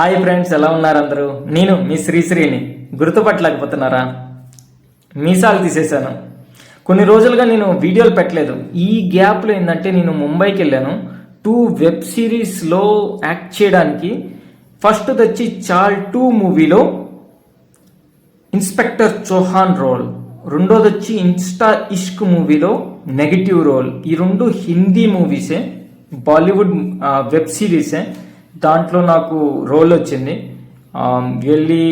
Hi friends, ఎలా ఉన్నారు అందరూ? నేను మీ శ్రీశ్రీని. గుర్తుపట్టలేకపోతున్నారా? మీసాలు తీసేశాను. కొన్ని రోజులుగా నేను వీడియోలు పెట్టలేదు. ఈ గ్యాప్లో ఏంటంటే నేను ముంబైకి వెళ్ళాను 2 వెబ్ సిరీస్లో యాక్ట్ చేయడానికి. ఫస్ట్ వచ్చి చాల్ 2 మూవీలో ఇన్స్పెక్టర్ చౌహాన్ రోల్, రెండోది వచ్చి ఇన్స్టా ఇష్క్ మూవీలో నెగటివ్ రోల్. ఈ రెండు హిందీ మూవీసే, బాలీవుడ్ వెబ్ సిరీసే. దాంట్లో నాకు రోల్ వచ్చింది, వెళ్ళి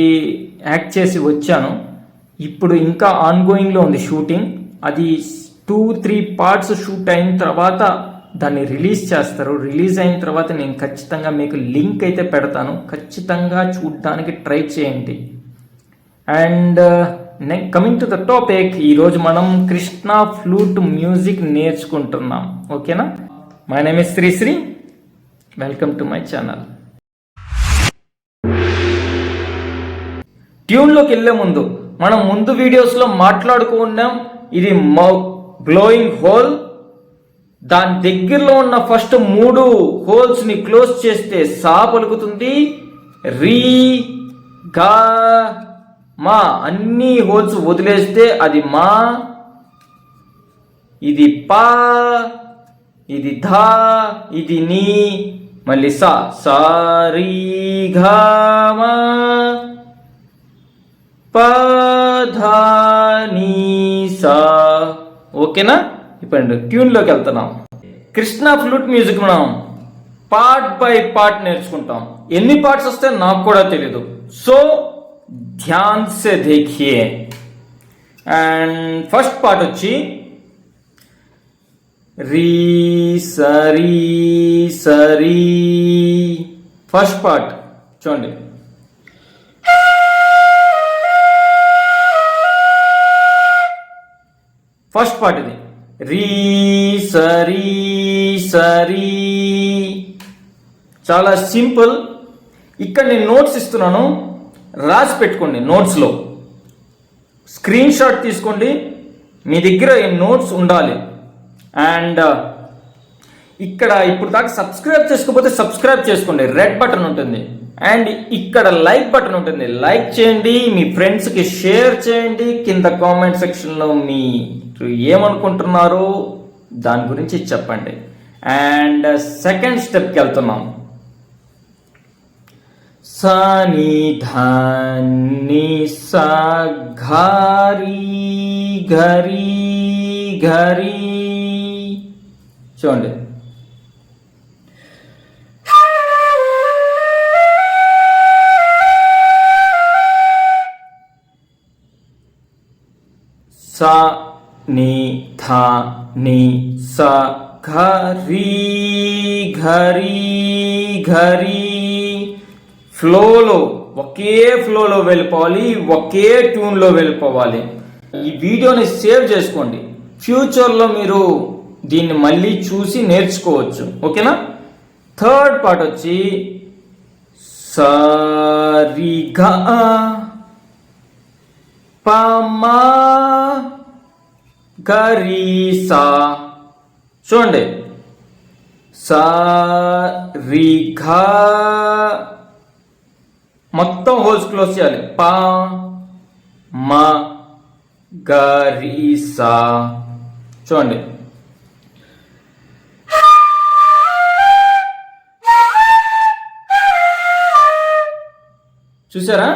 యాక్ట్ చేసి వచ్చాను. ఇప్పుడు ఇంకా ఆన్గోయింగ్లో ఉంది షూటింగ్. అది 2-3 పార్ట్స్ షూట్ అయిన తర్వాత దాన్ని రిలీజ్ చేస్తారు. రిలీజ్ అయిన తర్వాత నేను ఖచ్చితంగా మీకు లింక్ అయితే పెడతాను, ఖచ్చితంగా చూడడానికి ట్రై చేయండి. And coming to the topic, ఈరోజు మనం కృష్ణ ఫ్లూట్ మ్యూజిక్ నేర్చుకుంటున్నాం. ఓకేనా? My name is Srisri. Welcome to my channel. ట్యూన్లోకి వెళ్ళే ముందు మనం ముందు వీడియోస్లో మాట్లాడుకున్నాం, ఇది బ్లోయింగ్ హోల్. దాని దగ్గరలో ఉన్న ఫస్ట్ 3 హోల్స్ని క్లోజ్ చేస్తే సా పలుకుతుంది. రీ, గా, మా అన్ని హోల్స్ వదిలేస్తే అది మా. ఇది పా, ఇది ధా, ఇది నీ, మళ్ళీ సా. సారీ ఘా మా పధానీ సా. ఓకేనా? ఇప్పుడు ట్యూన్లోకి వెళ్తున్నాం. కృష్ణ ఫ్లూట్ మ్యూజిక్ మనం పార్ట్ బై పార్ట్ నేర్చుకుంటాం. ఎన్ని పార్ట్స్ వస్తే నాకు కూడా తెలీదు, సో ధ్యాన్ సే దేఖియే. అండ్ ఫస్ట్ పార్ట్ వచ్చి రీ సరీ సరీ. ఫస్ట్ పార్ట్ చూడండి. ఫస్ట్ పార్ట్ ఇది రీ సరీ సరీ. చాలా సింపుల్. ఇక్కడ నేను నోట్స్ ఇస్తున్నాను, రాసి పెట్టుకోండి. నోట్స్లో స్క్రీన్ షాట్ తీసుకోండి, మీ దగ్గర నోట్స్ ఉండాలి. అండ్ ఇక్కడ ఇప్పుడు దాకా సబ్స్క్రైబ్ చేసుకోకపోతే సబ్స్క్రైబ్ చేసుకోండి, రెడ్ బటన్ ఉంటుంది. అండ్ ఇక్కడ లైక్ బటన్ ఉంటుంది, లైక్ చేయండి, మీ ఫ్రెండ్స్కి షేర్ చేయండి. కింద కామెంట్ సెక్షన్లో మీరు ఏమనుకుంటున్నారో దాని గురించి చెప్పండి. అండ్ సెకండ్ స్టెప్కి వెళ్తున్నాం. సాని ధాని సా ఘారీ ఘరీ ఘరీ. చూడండి. సా ని ధా ని సా ఘరీ ఘరీ ఘరీ. ఫ్లోలో, ఒకే ఫ్లోలో వెళ్ళిపోవాలి, ఒకే ట్యూన్లో వెళ్ళిపోవాలి. ఈ వీడియోని సేవ్ చేసుకోండి, ఫ్యూచర్లో మీరు దీన్ని మళ్ళీ చూసి నేర్చుకోవచ్చు. ఓకేనా? థర్డ్ పార్ట్ వచ్చి సరి గా పమా గరీసా. చూడండి. సా రి ఘా, మొత్తం హోల్స్ క్లోజ్ చేయాలి. పా మా గరీసా. చూడండి. చూసారా?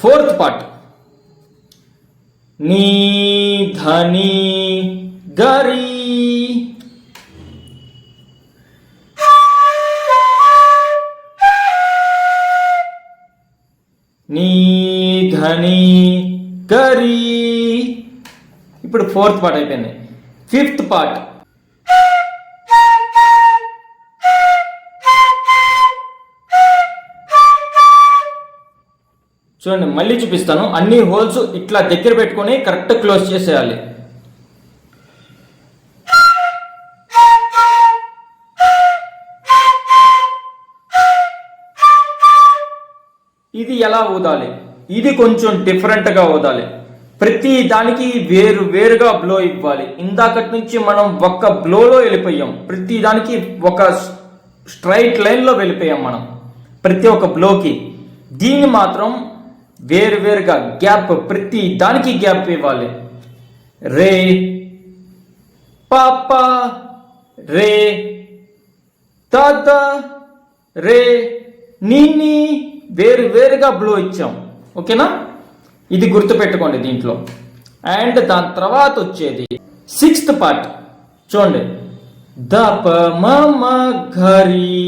ఫోర్త్ పార్ట్ నీ ధని గరీ. నీ ధని గరీ. ఇప్పుడు ఫోర్త్ పార్ట్ అయిపోయింది. ఫిఫ్త్ పార్ట్ చూడండి, మళ్ళీ చూపిస్తాను. అన్ని హోల్స్ ఇట్లా దగ్గర పెట్టుకొని కరెక్ట్ క్లోజ్ చేసేయాలి. ఇది ఎలా ఊదాలి? ఇది కొంచెం డిఫరెంట్గా ఊదాలి. ప్రతి దానికి వేరు వేరుగా బ్లో ఇవ్వాలి. ఇందాకటి నుంచి మనం ఒక్క బ్లోలో వెళ్ళిపోయాం, ప్రతి దానికి ఒక స్ట్రైట్ లైన్లో వెళ్ళిపోయాం మనం ప్రతి ఒక్క బ్లోకి. దీన్ని మాత్రం వేరు వేరుగా గ్యాప్, ప్రతి దానికి గ్యాప్ ఇవ్వాలి. రే పాపా, రే తాతా, రే నీని, వేరు వేరుగా బ్లో ఇచ్చాం. ఓకేనా, ఇది గుర్తుపెట్టుకోండి దీంట్లో. అండ్ దాని తర్వాత వచ్చేది 6th పార్ట్ చూడండి. దప మమ ఘరి,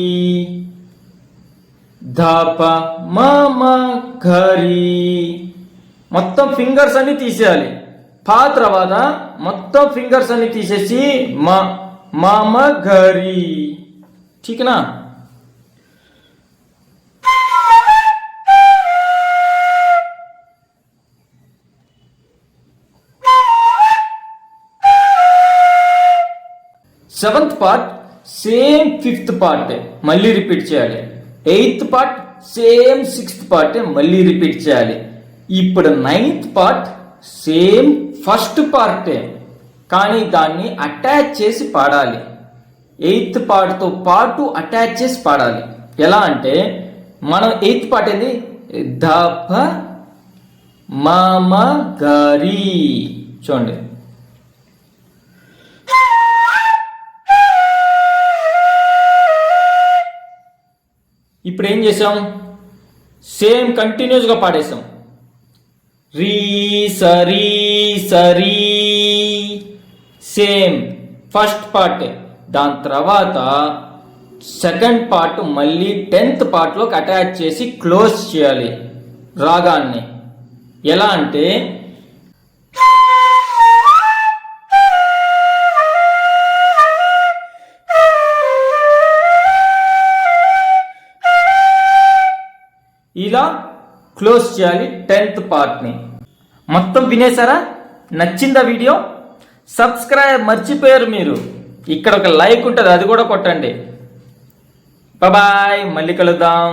దప మమ ఘరి, మొత్తం ఫింగర్స్ అన్ని తీసేయాలి. పా తర్వాత మొత్తం ఫింగర్స్ అన్ని తీసేసి మమ ఘరి. ఠీక్నా? Seventh part same 5th part మళ్ళీ రిపీట్ చేయాలి. 8th part same 6th part మళ్ళీ రిపీట్ చేయాలి. ఇప్పుడు 9th పార్ట్ సేమ్ 1st పార్టే, కానీ దాన్ని అటాచ్ చేసి పాడాలి. 8th పార్ట్తో పాటు అటాచ్ చేసి పాడాలి. ఎలా అంటే మనం 8th పార్ట్ ఏంది, ధప మమ ఘరి. చూడండి, ఇప్పుడు ఏం చేసాం, సేమ్ కంటిన్యూస్గా పాడేసాం. రీ సరీ సరీ, సేమ్ 1st పార్ట్. దాని తర్వాత 2nd పార్ట్ మళ్ళీ 10th పార్ట్లోకి అటాచ్ చేసి క్లోజ్ చేయాలి రాగాన్ని. ఎలా అంటే ఇలా క్లోజ్ చేయాలి 10th పార్ట్ని. మొత్తం వినేసారా? నచ్చిందా వీడియో? సబ్స్క్రైబ్ మర్చిపోయారు మీరు, ఇక్కడ ఒక లైక్ ఉంటుంది, అది కూడా కొట్టండి. బాయ్, మళ్ళీ కలుద్దాం.